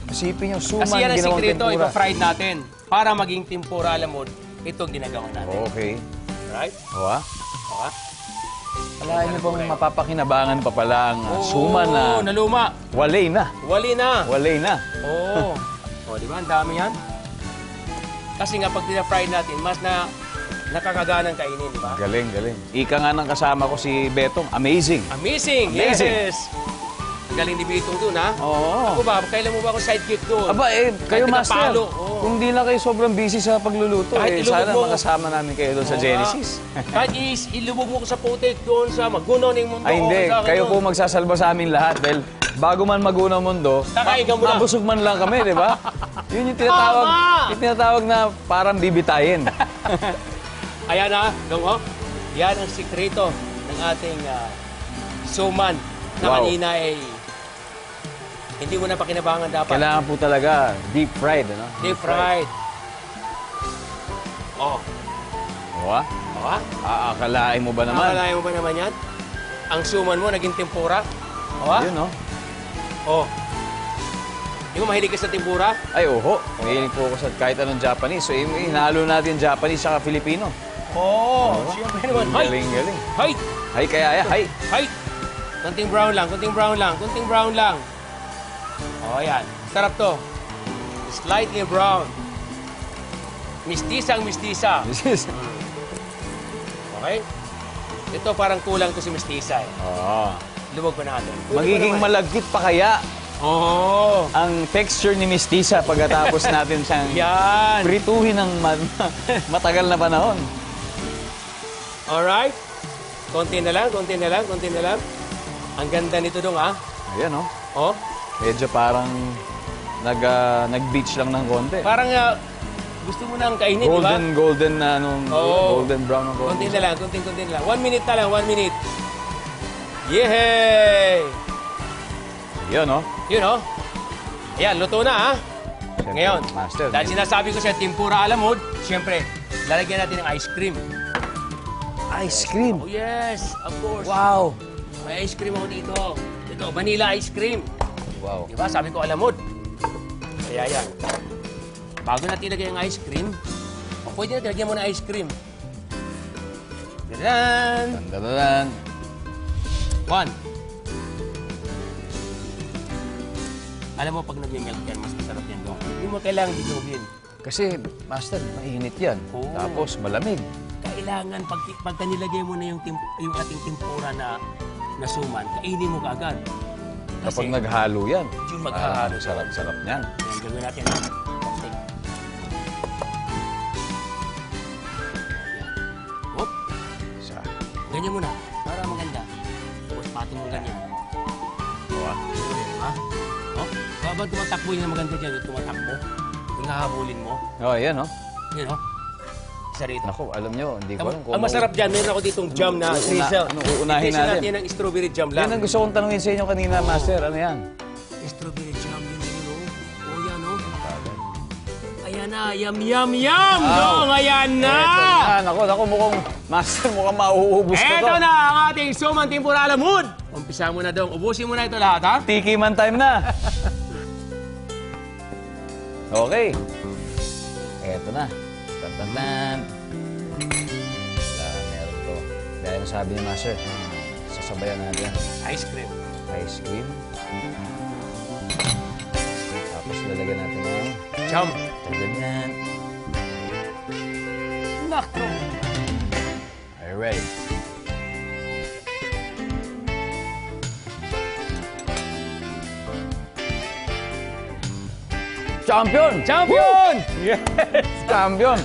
Isipin nyo, suman, Kasi yan ang ginawang sikreto, tempura. ipa-fried natin. Para maging tempura alamod, ito ang ginagawa natin. Okay. Right? O ha? Okay? Alam nyo bang mapapakinabangan pa pala ang suman na naluma. walay na. Wali na. Walay na. Oo. O, di ba? Ang dami yan. Kasi nga, pag pina-fried natin, mas nakakaganang kainin, di ba? Galing, galing. Ika nga ng kasama ko si Betong, amazing. Amazing! Amazing. Yes! Ang galing ni Bitong doon, ha? Oo. Ako ba? Kailan mo ba ako sidekick doon? Aba, kayo Kahit master. nagpalo, oo. Kung di lang kayo sobrang busy sa pagluluto, Kahit ilubog sana mo. makasama namin kayo doon sa Oo, Genesis. Kahit ilubog mo ko sa putik doon sa magunaw ng mundo. Ay, hindi. okay sa akin Kayo yun. po magsasalba sa amin lahat dahil bago man magunaw mundo, Kakaigan mo na. mabusog man lang kami, di ba? Yun yung tinatawag, Tama! yung tinatawag na parang bibitayin. Ayan ha, Dong, oh. Yan ang sikreto ng ating suman na Wow. kanina ay hindi mo na pakinabangan dapat. Kailangan po talaga deep fried, ano? Deep fried. Oh. Diba? Oh, ha? Aakalain mo ba naman? Nakakalain mo ba naman yan? Ang suman mo naging tempura. Oh, ha? Yun, no? Oh. Di mo mahilig ka sa tempura? Ay, oho. Mahilig po ako sa kahit anong Japanese. So, hinalo natin Japanese saka Filipino. Oh, siyempre naman. Hay! Galing, galing. Hay! Hay, kaya, hay. Hay! Kunting brown lang, kunting brown lang, kunting brown lang. Oh, yan. Sarap to. Slightly brown. Mistisang mistisa. This is... Okay? Ito parang kulang to si mistisa eh. Oo. Lubog pa natin. Magiging malagkit pa kaya Oo. ang texture ni Mistisa pagkatapos natin siyang Yan. prituhin ng matagal na panahon. Alright. Konti na lang, konti na lang, konti na lang. Ang ganda nito dong ha. Ayan, oh. Oh. Medyo parang nag-beach lang ng konti. Parang gusto mo nang kainin, di ba? Golden na anong Oo. golden brown ng konti. Konti na lang, konti na lang. 1 minute na lang, 1 minute. Yehey! Yun, oh. Yun, oh. Ayan, luto na, ha? Siyempre, Ngayon, master. dahil sinasabi ko sa tempura alamod, siyempre, lalagyan natin ng ice cream. Ice cream. Oh, yes, of course. Wow. May ice cream ako dito. Ito, vanilla ice cream. Wow. Diba? Sabi ko alamod. Kaya yan. Bago natin ilagay ang ice cream, o pwede natin lagyan mo ng ice cream. Dadan! Dandadan. 1. Alam mo, pag nag-melt yan, mas masarap yan doon. Hindi mo kailangan dinugin. Kasi, master, mainit yan. Oo. Tapos, malamig. Kailangan, pagka nilagay mo na yung ating tempura na suman, kainin mo kaagad. Kapag naghalo yan. Yung maghahalo. Sarap-sarap niyan. Yan, gawin natin. Ha? Okay. Yan. Hop. Isa. Ganyan mo na. Para maganda. Tapos patin mo ganyan. Diba? Ha? Oh? Habang tumatakbo yung maganda dyan, yung tumatakbo. Yung hahabulin mo. Oh, yan, oh. Yun, oh. Isa rito. Naku, alam nyo, hindi ko alam kung... Ang masarap dyan, meron ako ditong jam na drizzle. Uunahin I-drizzle natin. natin ng strawberry jam Yan lang. ang gusto kong tanungin sa inyo kanina, master. Ano yan? Strawberry jam yun, oh. Oh, yan, oh. Ayan na, yum, yum, yum! Dong, ayan na! Naku, mukhang, master, mukhang mauubos ko to. Eto na ang ating suman tempura alamod. Umpisa mo na, Dong. Ubusin mo na ito lahat, ha? Tiki man time na. Okay. Eto na. Tan-tan-tan. Meron to. Dahil sabi ni master, sasabayan natin. Ice cream. Ice cream. Tapos lalagyan natin ng Jam. tan-tan-tan. Nako. Are you ready? Champion! Champion! Yes! Champion!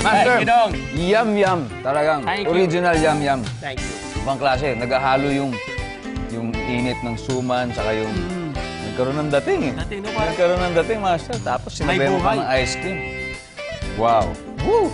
Master, Thank you, Dong. yum-yum. Talagang Thank you. original yum-yum. Thank you. Ibang klase, naghahalo yung init ng suman, saka yung nagkaroon ng dating eh. Dating, no? Parang- Nagkaroon ng dating, master. Tapos May sinabayan mo pa buhay. ng ice cream. Wow! Woo!